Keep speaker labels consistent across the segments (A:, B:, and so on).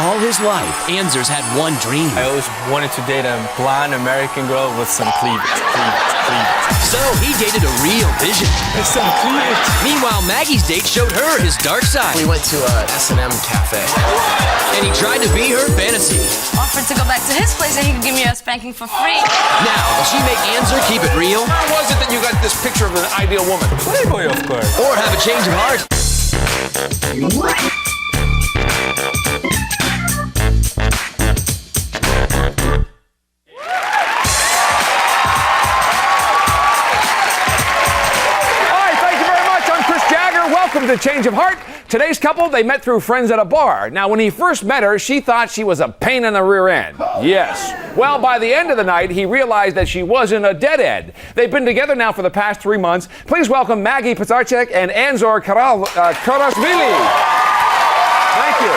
A: All his life, Anzor's had one dream.
B: I always wanted to date a blonde American girl with some cleavage.
A: So he dated a real vision.
B: With some cleavage.
A: Meanwhile, Maggie's date showed her his dark side.
C: We went to a S&M cafe.
A: And he tried to be her fantasy.
D: Offered to go back to his place and he could give me a spanking for free.
A: Now, will she make Anzor keep it real?
E: How was it that you got this picture of an ideal woman?
B: Playboy, of course.
A: Or have a change of heart?
E: Welcome to Change of Heart. Today's couple, they met through friends at a bar. Now, when he first met her, she thought she was a pain in the rear end. Yes. Well, by the end of the night, he realized that she wasn't a deadhead. They've been together now for the past 3 months. Please welcome Maggie Pizarczyk and Anzor Karasvili. Thank you.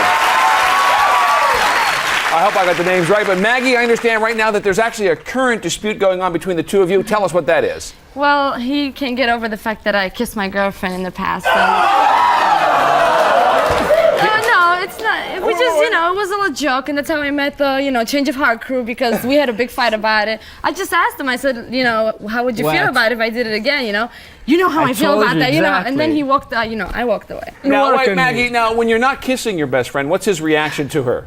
E: I hope I got the names right, but Maggie, I understand right now that there's actually a current dispute going on between the two of you. Tell us what that is.
D: Well, he can't get over the fact that I kissed my girlfriend in the past. No, it's not. We just, it was a little joke, and that's how I met the, Change of Heart crew, because we had a big fight about it. I just asked him, I said, how would you feel about it if I did it again, You know how I feel about that,
B: exactly.
D: And then he walked, I walked away.
E: Now, wait, Maggie, now, when you're not kissing your best friend, what's his reaction to her?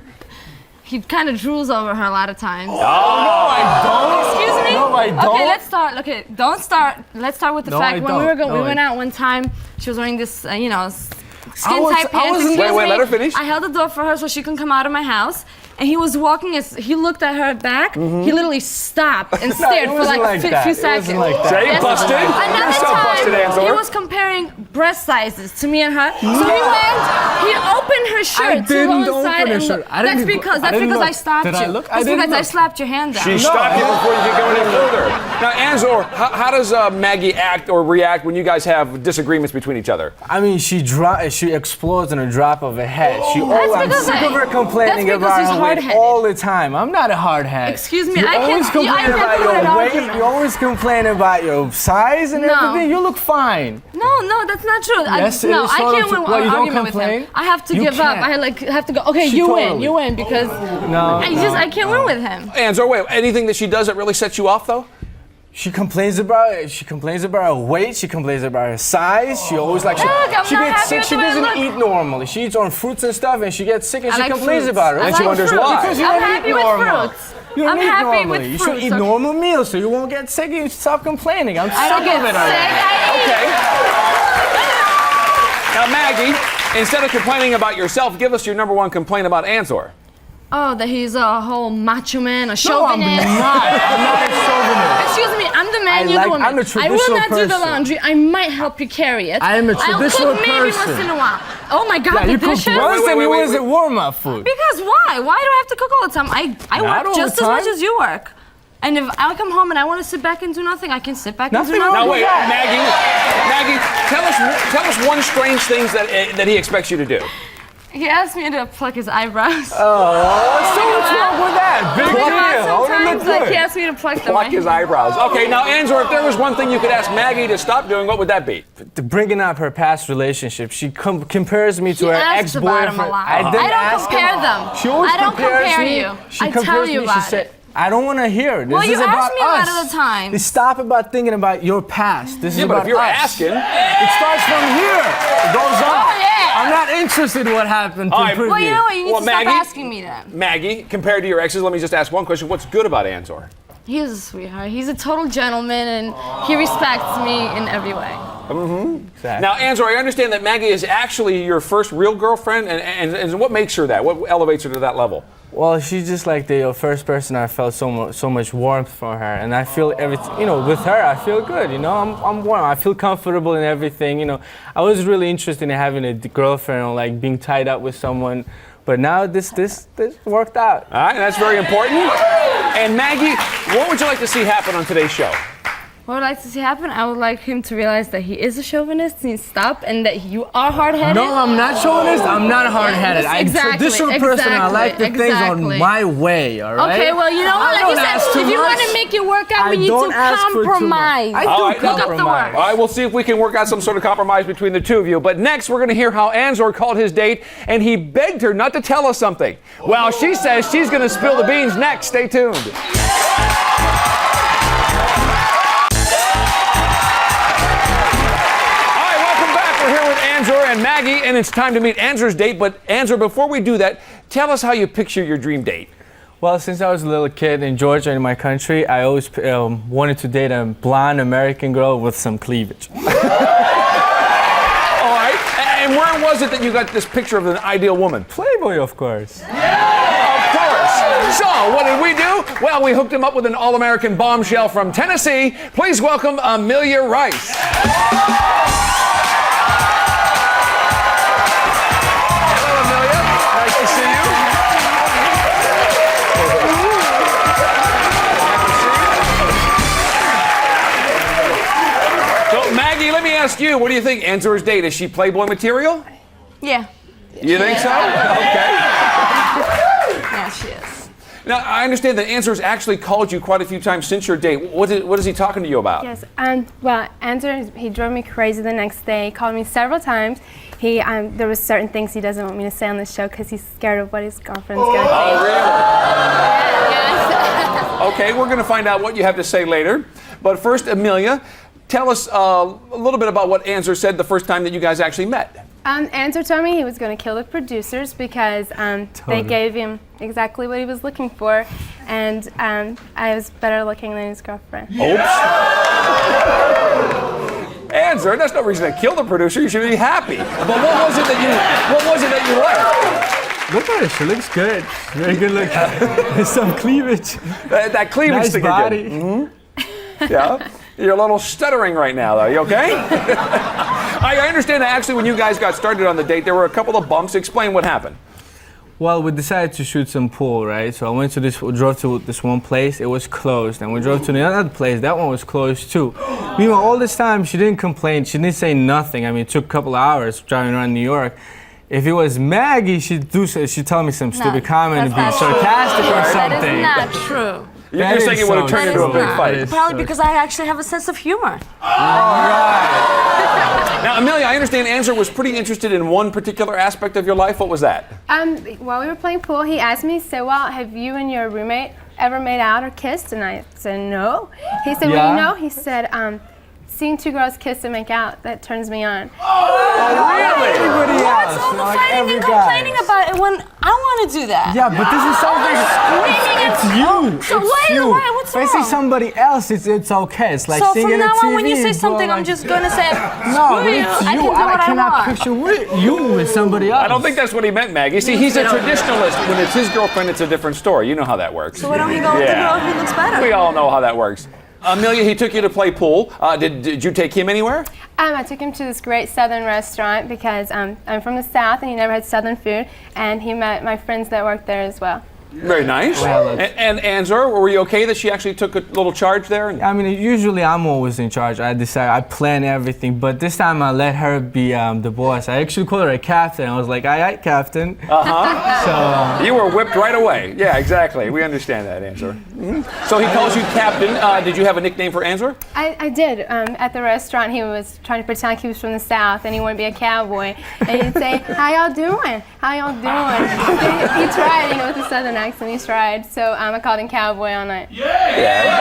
D: He kind of drools over her a lot of times.
B: Oh, no, I don't.
D: Excuse me?
B: No, I don't.
D: Okay, let's start. Okay, don't start. Let's start with the fact when we went out one time, she was wearing this, skin tight pants.
E: Wait, let her finish.
D: I held the door for her so she couldn't come out of my house. And he was walking as he looked at her back. He literally stopped and stared for like a few seconds.
E: Say busted.
D: Another time, he was comparing breast sizes to me and her. So he opened her shirt to one side and looked. That's because I stopped you. That's because I slapped your hand down.
E: She stopped you before you could go any further. Now, Anzor, how does Maggie act or react when you guys have disagreements between each other?
B: I mean, she explodes in a drop of a head. I'm sick of her complaining about her weight all the time. I'm not a hardhead.
D: Excuse me,
B: You always complain about your weight. You always complain about your size and everything. You look fine.
D: No, that's not true.
B: Yes,
D: I can't win an argument with him. I have to give up. I have to go. Okay, you win because I can't win with him.
E: Anzor, wait, anything that she does that really sets you off though?
B: She complains about it. She complains about her weight. She complains about her size. She always she gets sick. She doesn't eat normally. She eats on fruits and stuff, and she gets sick, and she complains about it.
E: And she wonders why.
B: Because you don't eat normal. You don't eat normally. You should eat normal meals so you won't get sick and you stop complaining. I'm sick of it already.
E: Okay. Now, Maggie, instead of complaining about yourself, give us your #1 complaint about Anzor.
D: Oh, that he's a whole macho man, a chauvinist.
B: No, I'm not. I'm not a chauvinist.
D: Excuse me, I'm the man, you're the woman.
B: I'm a traditional
D: I will not do the
B: person.
D: laundry. I might help you carry it.
B: I am a traditional
D: I'll cook maybe
B: person.
D: once in a while. Oh my God,
B: You
D: the
B: cook
D: dishes?
B: once and you is it warm-up food?
D: Because why? Why do I have to cook all the time? I work just as much as you work. And if I come home and I want to sit back and do nothing, I can sit back and do nothing.
E: Now wait, Maggie, tell us one strange thing that he expects you to do.
D: He asked me to pluck his eyebrows.
B: So what's wrong with that? Big deal.
D: Sometimes he asked me to pluck them.
E: Pluck his eyebrows. Okay, now Anzor, if there was one thing you could ask Maggie to stop doing, what would that be?
B: Bringing up her past relationship. She compares me to her ex-boyfriend.
D: I don't compare them.
B: She always compares me.
D: I tell you about it.
B: I don't want to hear it.
D: Well, you ask me about it all the time.
B: Stop about thinking about your past. This is about
E: but if you're
B: us.
E: asking,
B: it starts from here. It goes on.
D: Oh, yeah.
B: I'm not interested in what happened to previous.
D: Well, you know what? You need to stop asking me then.
E: Maggie, compared to your exes, let me just ask one question. What's good about Anzor?
D: He's a sweetheart. He's a total gentleman, and he respects me in every way.
B: Exactly.
E: Now, Anzor, I understand that Maggie is actually your first real girlfriend, and what makes her that? What elevates her to that level?
B: Well, she's just like the first person I felt so much warmth from her, and I feel everything. With her, I feel good. I'm warm. I feel comfortable in everything. I was really interested in having a girlfriend or like being tied up with someone, but now this worked out.
E: All right, that's very important. And Maggie, what would you like to see happen on today's show?
D: What I'd like to see happen, I would like him to realize that he is a chauvinist and stop, and that you are hard-headed.
B: No, I'm not chauvinist. I'm not hard-headed.
D: Yes,
B: I'm a traditional person. I like the things on my way, all right?
D: Okay, well, you know what? Like you said, if you want to make it work out, we need to compromise.
B: I do compromise.
E: All right, we'll see if we can work out some sort of compromise between the two of you. But next, we're going to hear how Anzor called his date, and he begged her not to tell us something. Well, she says she's going to spill the beans next. Stay tuned. Anzor and Maggie, and it's time to meet Anzor's date. But Anzor, before we do that, tell us how you picture your dream date.
B: Well, since I was a little kid in Georgia, in my country, I always wanted to date a blonde American girl with some cleavage.
E: All right. And where was it that you got this picture of an ideal woman?
B: Playboy, of course.
E: Of course. So, what did we do? Well, we hooked him up with an all-American bombshell from Tennessee. Please welcome Amelia Rice. Let me ask you, what do you think? Anzor's date, is she Playboy material?
D: Yeah.
E: You think so? Okay.
D: Yeah, she is.
E: Now, I understand that Anzor's actually called you quite a few times since your date. What is he talking to you about?
F: Yes, well, Anzor, he drove me crazy the next day. He called me several times. There was certain things he doesn't want me to say on the show because he's scared of what his girlfriend's going to say.
E: Oh, really?
F: Yes.
E: Okay, we're going to find out what you have to say later. But first, Amelia, tell us a little bit about what Anzor said the first time that you guys actually met.
F: Anzor told me he was going to kill the producers because they gave him exactly what he was looking for, and I was better looking than his girlfriend.
E: Oops. Anzor, that's no reason to kill the producer. You should be happy. But what was it that you liked?
B: Look at her. She looks good. Very good looking. Some cleavage.
E: That cleavage
B: nice
E: thing
B: body.
E: again. Mm-hmm. Yeah. You're a little stuttering right now, though. You okay? I understand that actually when you guys got started on the date, there were a couple of bumps. Explain what happened.
B: Well, we decided to shoot some pool, right? So I drove to this one place, it was closed. And we drove to another place, that one was closed too. Meanwhile, all this time, she didn't complain, she didn't say nothing. I mean, it took a couple of hours driving around New York. If it was Maggie, she'd tell me some stupid comment and be sarcastic or something.
D: That is not true.
E: You're saying it would have turned into a big fight.
D: Probably because I actually have a sense of humor.
E: All right. Now, Amelia, I understand Anzor was pretty interested in one particular aspect of your life. What was that?
F: While we were playing pool, he asked me, so, well, have you and your roommate ever made out or kissed? And I said, no. He said, well, you know, he said, seeing two girls kiss and make out, that turns me on.
E: Oh, really?
B: Everybody else.
D: What's all the fighting and complaining about it when I want to do that?
B: Yeah, but this is something. It's you.
D: So
B: it's you.
D: what's
B: if I say somebody else, it's okay. It's like
D: so
B: singing
D: from now
B: TV,
D: on, when you say something, I'm just gonna say,
B: no,
D: screw you.
B: it's you.
D: I can do what I
B: cannot
D: want.
B: picture you with somebody else.
E: I don't think that's what he meant, Maggie. See, he's a traditionalist. When it's his girlfriend, it's a different story. You know how that works.
D: So why don't he go with the girl who looks better?
E: We all know how that works. Amelia, he took you to play pool. Did you take him anywhere?
F: I took him to this great southern restaurant because I'm from the South and he never had southern food, and he met my friends that worked there as well.
E: Very nice.
B: Well,
E: and Anzor, were you okay that she actually took a little charge there?
B: I mean, usually I'm always in charge. I plan everything, but this time I let her be the boss. I actually called her a captain. I was like, aye, captain.
E: So you were whipped right away. Yeah, exactly. We understand that, Anzor. Mm-hmm. So he calls you captain. Did you have a nickname for Anzor?
F: I did. At the restaurant, he was trying to pretend like he was from the South and he wanted to be a cowboy. And he'd say, how y'all doing? How y'all doing? He tried, with a southern accent, he tried. So I called him Cowboy all night.
E: Yeah.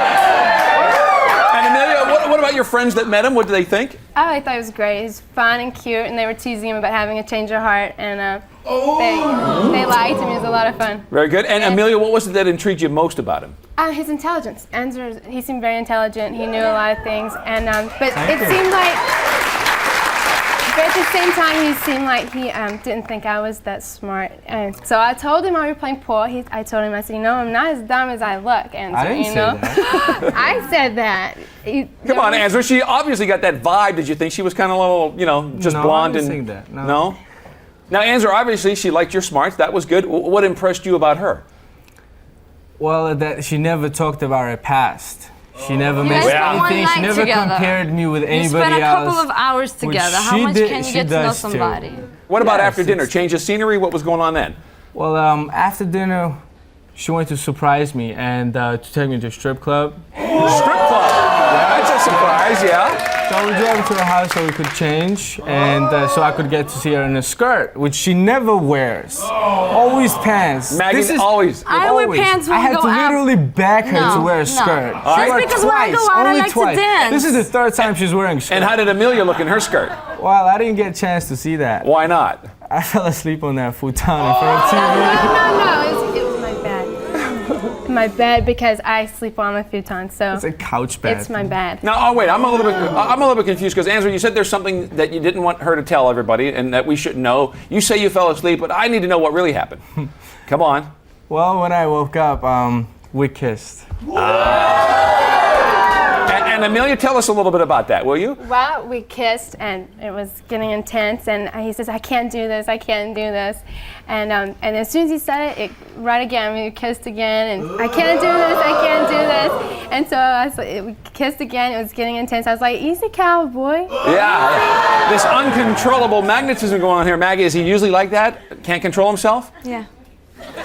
E: And Amelia, what about your friends that met him? What did they think?
F: Oh, I thought it was great. He was fun and cute, and they were teasing him about having a change of heart, and they liked him. It was a lot of fun.
E: Very good. And Amelia, what was it that intrigued you most about him?
F: His intelligence. Anzor, he seemed very intelligent. He knew a lot of things, and but it seemed like. But at the same time, he seemed like he didn't think I was that smart. And so I told him while we were playing pool, I told him, I said, I'm not as dumb as I look, Anzor,
B: I didn't say that.
F: I said that.
E: Come on, Anzor. She obviously got that vibe. Did you think she was kind of a little, just blonde?
B: I didn't think that.
E: No? Now, Anzor, obviously she liked your smarts. That was good. What impressed you about her?
B: Well, that she never talked about her past. She never
D: You
B: missed
D: guys spent one
B: anything. She
D: night
B: never
D: together.
B: compared me with
D: You
B: anybody
D: spent a couple
B: else.
D: of hours together. How
B: she
D: much
B: did-
D: can you
B: she
D: get to know
B: does too.
D: somebody?
E: What about
B: Yes,
E: after dinner?
B: it's-
E: Change of scenery? What was going on then?
B: Well, after dinner, she wanted to surprise me and to take me to a strip club.
E: Strip club. That's a surprise, yeah.
B: So we drove to her house so we could change, and so I could get to see her in a skirt, which she never wears. Always pants.
E: Maggie always.
D: I wear
B: Always.
D: pants when
B: I had
D: we
B: to
D: go out.
B: literally beg her
D: No,
B: to wear a
D: no.
B: skirt.
D: Just
B: She wore it
D: because when I go
B: twice,
D: out, I
B: only
D: like to
B: twice.
D: dance.
B: This is the third time she's wearing a skirt.
E: And how did Amelia look in her skirt?
B: Well, I didn't get a chance to see that.
E: Why not?
B: I fell asleep on that futon in front of TV.
F: No, it was my bed. My bed, because I sleep on the futon, so
B: It's a couch bed.
F: it's my bed.
E: Now, oh wait, I'm a little bit confused because Anzor, you said there's something that you didn't want her to tell everybody and that we shouldn't know. You say you fell asleep, but I need to know what really happened. Come on.
B: Well, when I woke up, we kissed.
E: And Amelia, tell us a little bit about that, will you?
F: Well, we kissed, and it was getting intense, and he says, I can't do this, I can't do this. And as soon as he said it, right again, we kissed again, and I can't do this, I can't do this. And so we kissed again, it was getting intense. I was like, easy, cowboy.
E: Yeah. This uncontrollable magnetism going on here. Maggie, is he usually like that? Can't control himself?
D: Yeah.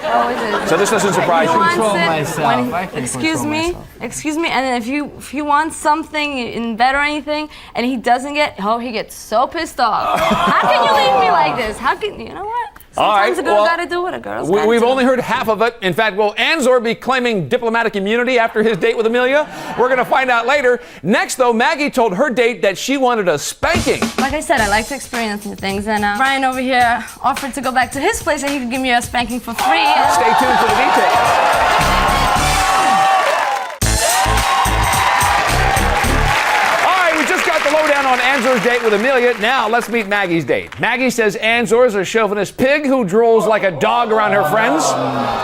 D: Always is.
E: So this doesn't surprise
D: He
E: you?
D: wants
B: Control
D: it
B: myself.
D: when
B: I can
D: excuse
B: control
D: me,
B: myself.
D: excuse me, and then if you want something in bed or anything, and he doesn't he gets so pissed off. How can you leave me like this? How can you know what?
E: All right,
D: Sometimes a girl
E: well,
D: gotta do what a girl's gotta
E: We've
D: do.
E: only heard half of it. In fact, will Anzor be claiming diplomatic immunity after his date with Amelia? We're going to find out later. Next, though, Maggie told her date that she wanted a spanking.
D: Like I said, I like to experience new things, and Brian over here offered to go back to his place and he could give me a spanking for free.
E: Stay tuned for the details. The lowdown on Anzor's date with Amelia. Now let's meet Maggie's date. Maggie says Anzor is a chauvinist pig who drools like a dog around her friends.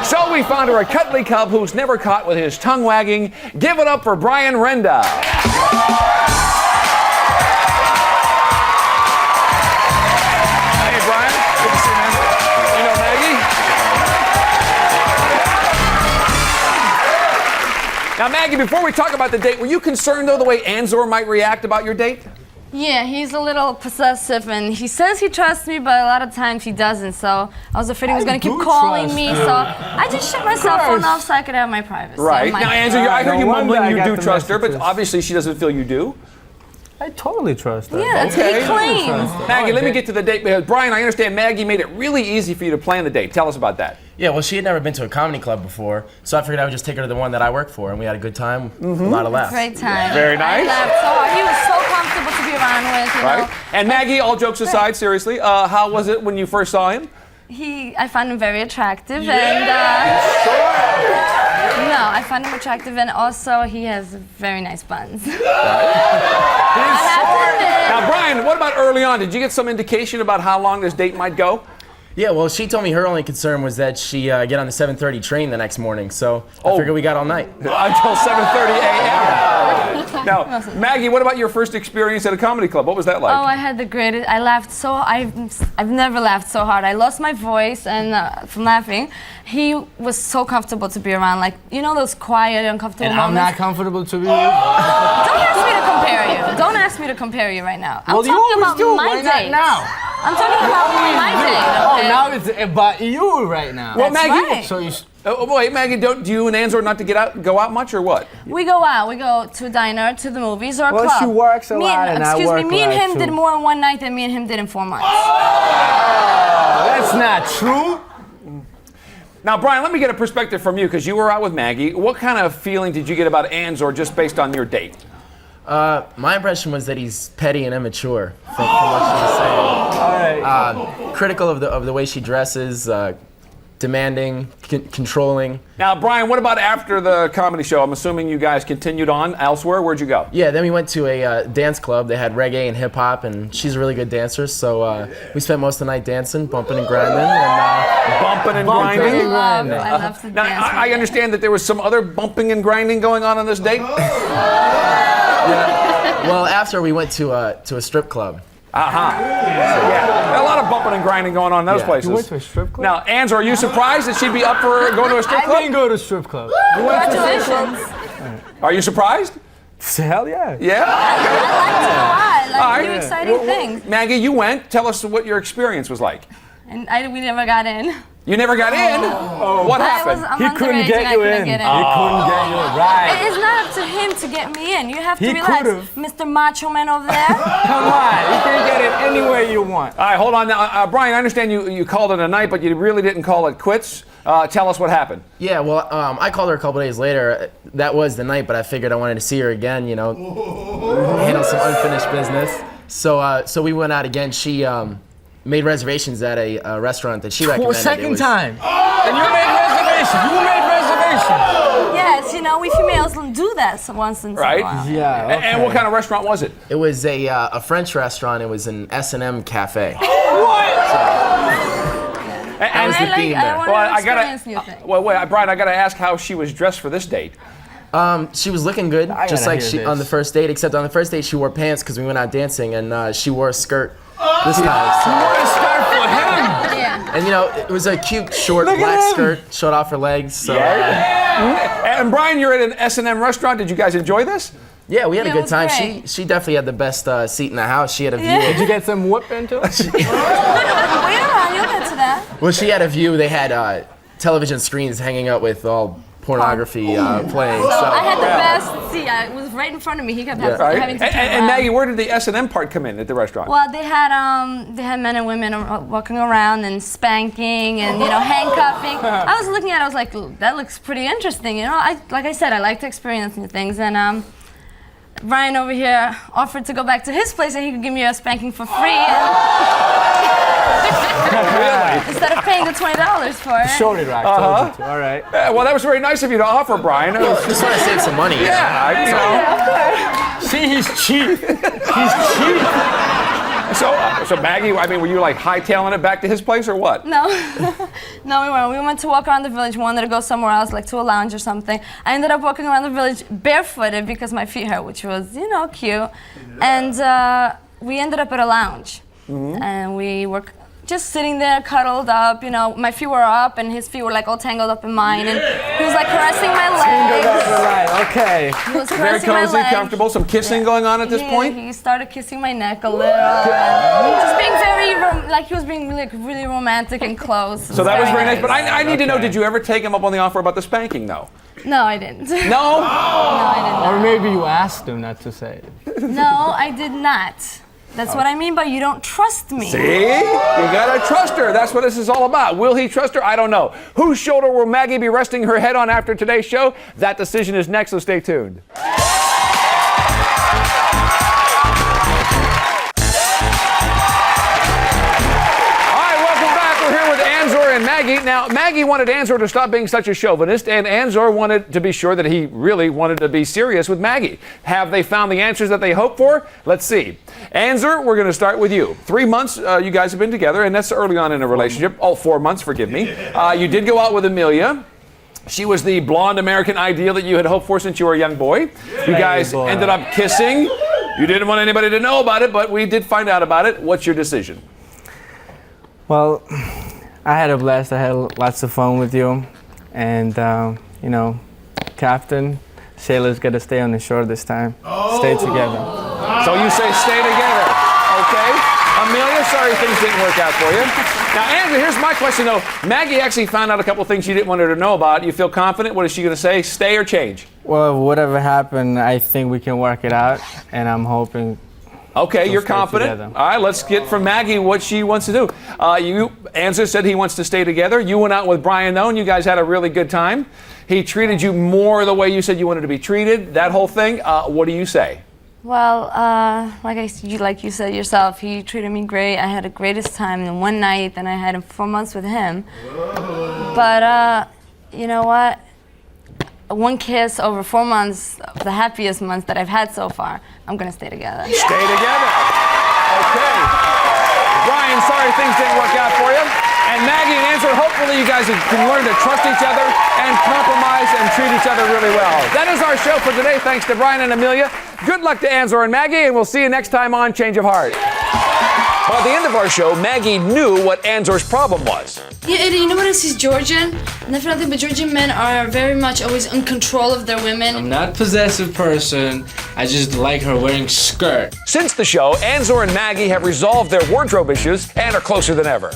E: So we found her a cuddly cub who's never caught with his tongue wagging. Give it up for Brian Renda. Hey Brian, good to see you, man. You know Maggie? Now Maggie, before we talk about the date, were you concerned though the way Anzor might react about your date?
D: Yeah, he's a little possessive, and he says he trusts me, but a lot of times he doesn't. So I was afraid he was going to keep calling me. So I just shut my cell phone off so I could have my privacy.
E: Right.
D: My
E: Now, Anzor, I heard you
B: No wonder
E: mumbling
B: I
E: you
B: got
E: do
B: the
E: trust her, but
B: messages.
E: obviously she doesn't feel you do.
B: I totally trust her.
D: Yeah, that's
E: Okay.
D: he claims.
E: Maggie, let me get to the date because Brian, I understand Maggie made it really easy for you to plan the date. Tell us about that.
C: Yeah, well, she had never been to a comedy club before, so I figured I would just take her to the one that I work for, and we had a good time, a lot of laughs.
D: Great time.
E: Very nice.
D: I laughed so hard. He was so comfortable to be around with, you
E: Right.
D: know.
E: And Maggie, all jokes aside, seriously, how was it when you first saw him?
D: I found him very attractive, and no, I found him attractive, and also he has very nice buns. I have to admit.
E: Now, Brian, what about early on? Did you get some indication about how long this date might go?
C: Yeah, well, she told me her only concern was that she get on the 7:30 train the next morning, so I figured we got all night.
E: Until 7:30 a.m. Now, Maggie, what about your first experience at a comedy club? What was that like?
D: Oh, I had the greatest. I laughed so. I've never laughed so hard. I lost my voice and from laughing. He was so comfortable to be around. Like, you know those quiet, uncomfortable
B: And I'm
D: moments.
B: not comfortable to be with.
D: Don't ask me to compare you. Don't ask me to compare you right now. I'm
B: Well, you
D: talking
B: always
D: about
B: do.
D: my
B: Why not
D: date.
B: now?
D: I'm talking about my date.
B: Oh,
D: Okay?
B: now it's about you right now.
E: Well,
D: That's
E: Maggie,
D: right.
B: So you.
E: wait, Maggie, do you and Anzor not to go out much or what?
D: We go out. We go to a diner, to the movies, or a
B: Well,
D: club.
B: she works a lot and I
D: excuse
B: work
D: me. Me
B: a
D: and
B: lot,
D: him
B: too.
D: did more in one night than me and him did in 4 months.
B: That's not true.
E: Now, Brian, let me get a perspective from you because you were out with Maggie. What kind of feeling did you get about Anzor just based on your date?
C: My impression was that he's petty and immature, from what she was saying.
B: All right.
C: Critical of the way she dresses, demanding, controlling.
E: Now, Brian, what about after the comedy show? I'm assuming you guys continued on elsewhere. Where'd you go?
C: Yeah, then we went to a dance club. They had reggae and hip hop, and she's a really good dancer. So we spent most of the night dancing, bumping and grinding, and
E: Bumping and
D: I
E: grinding.
D: love to
E: Now,
D: dance.
E: I understand that there was some other bumping and grinding going on this date.
C: well, after we went to a strip club.
E: Yeah, a lot of bumping and grinding going on in those
C: Yeah.
E: places.
B: You went to a strip club?
E: Now, Anzor, are you surprised that she'd be up for going to a strip
B: I
E: club?
B: didn't go to a strip club.
D: Congratulations.
E: Are you surprised?
B: Hell yeah.
E: Yeah?
D: I liked it a lot. Like,
E: All right.
D: new exciting things.
E: Maggie, you went. Tell us what your experience was like.
D: And we never got in.
E: You never got in? What happened?
B: He couldn't get you in. He couldn't get you in. Right.
D: It's not up to him to get me in. You have to
B: He
D: realize,
B: could've.
D: Mr. Macho Man over there.
B: Come on. You can get it any way you want.
E: All right, hold on now. Brian, I understand you called it a night, but you really didn't call it quits. Tell us what happened.
C: Yeah, well, I called her a couple days later. That was the night, but I figured I wanted to see her again, you know, handle some unfinished business. So we went out again. She made reservations at a restaurant that she recommended.
B: Second time. And you made reservations. You made reservations.
D: Yes, you know, we females do that once in a
E: Right.
D: while.
B: Yeah. Okay.
E: And what kind of restaurant was it?
C: It was a French restaurant. It was an S&M cafe.
E: And
C: was the theme there.
D: I want to experience new things.
E: Wait, Brian, I got to ask how she was dressed for this date.
C: She was looking good, just
B: gotta
C: like
B: hear
C: she
B: this.
C: on the first date. Except on the first date, she wore pants because we went out dancing, and she wore a skirt this time. So.
B: What a start for him.
D: Yeah.
C: And you know, it was a cute, short
B: Look at
C: black
B: him.
C: skirt, showed off her legs. So
E: And Brian, you're at an S&M restaurant. Did you guys enjoy this?
C: yeah, we had a
D: Yeah, it
C: good
D: was
C: time.
D: great.
C: She definitely had the best seat in the house. She had a view.
B: Did you get some whip into it?
D: Wait around, you'll get to that.
C: Well, she had a view. They had television screens hanging out with all pornography playing. So
D: I had the best seat. It was right in front of me. He kept
E: Right.
D: having to turn
E: And
D: around.
E: Maggie, where did the S&M part come in at the restaurant?
D: Well, they had men and women walking around and spanking and handcuffing. I was looking at it, I was like, "Ooh, that looks pretty interesting." You know, like I said, I like to experience new things. And Brian over here offered to go back to his place and he could give me a spanking for free. Instead of paying the $20 for it.
B: Showed it right. Told you to. All right.
E: Well, that was very nice of you to offer, Brian.
C: just want to save some money.
E: Yeah,
B: See, he's cheap. He's cheap.
E: So Maggie, I mean, were you like hightailing it back to his place or what?
D: No, no, we weren't. We went to walk around the village. We wanted to go somewhere else, like to a lounge or something. I ended up walking around the village barefooted because my feet hurt, which was, cute. And we ended up at a lounge. And we were just sitting there, cuddled up. My feet were up, and his feet were like all tangled up in mine. And he was like caressing my legs.
B: Right. Okay.
D: He was
E: Very
D: caressing my
E: cozy,
D: legs.
E: comfortable. Some kissing going on at this point?
D: He started kissing my neck a little. And just being very, he was being really romantic and close.
E: So that was very nice. But I need to know, did you ever take him up on the offer about the spanking, though?
D: No, I didn't.
E: No?
D: No, I did not.
B: Or maybe you asked him not to say it.
D: No, I did not. That's what I mean by you don't trust me.
E: See? You gotta trust her. That's what this is all about. Will he trust her? I don't know. Whose shoulder will Maggie be resting her head on after today's show? That decision is next, so stay tuned. Anzor and Maggie. Now, Maggie wanted Anzor to stop being such a chauvinist, and Anzor wanted to be sure that he really wanted to be serious with Maggie. Have they found the answers that they hoped for? Let's see. Anzor, we're going to start with you. 3 months you guys have been together, and that's early on in a relationship. 4 months, forgive me. You did go out with Amelia. She was the blonde American ideal that you had hoped for since you were a young boy. You guys ended up kissing. You didn't want anybody to know about it, but we did find out about it. What's your decision?
B: Well, I had a blast. I had lots of fun with you. And, Captain, sailors got to stay on the shore this time. Stay together.
E: So you say stay together. Okay. Amelia, sorry things didn't work out for you. Now, Andrew, here's my question, though. Maggie actually found out a couple things you didn't want her to know about. You feel confident? What is she going to say? Stay or change?
B: Well, whatever happened, I think we can work it out. And I'm hoping...
E: Okay, you're
B: stay
E: confident.
B: together.
E: All right, let's get from Maggie what she wants to do. Anzor said he wants to stay together. You went out with Brian, though, and you guys had a really good time. He treated you more the way you said you wanted to be treated, that whole thing. What do you say?
D: Well, like you said yourself, he treated me great. I had the greatest time in one night, and I had 4 months with him. But you know what? One kiss over 4 months, the happiest months that I've had so far. I'm gonna stay together.
E: Stay together. Okay. Brian, sorry things didn't work out for you. And Maggie and Anzor, hopefully you guys can learn to trust each other and compromise and treat each other really well. That is our show for today. Thanks to Brian and Amelia. Good luck to Anzor and Maggie, and we'll see you next time on Change of Heart. By the end of our show, Maggie knew what Anzor's problem was.
D: Yeah, Eddie, you know what else? He's Georgian. And if nothing but Georgian men are very much always in control of their women.
B: I'm not a possessive person. I just like her wearing skirt.
E: Since the show, Anzor and Maggie have resolved their wardrobe issues and are closer than ever.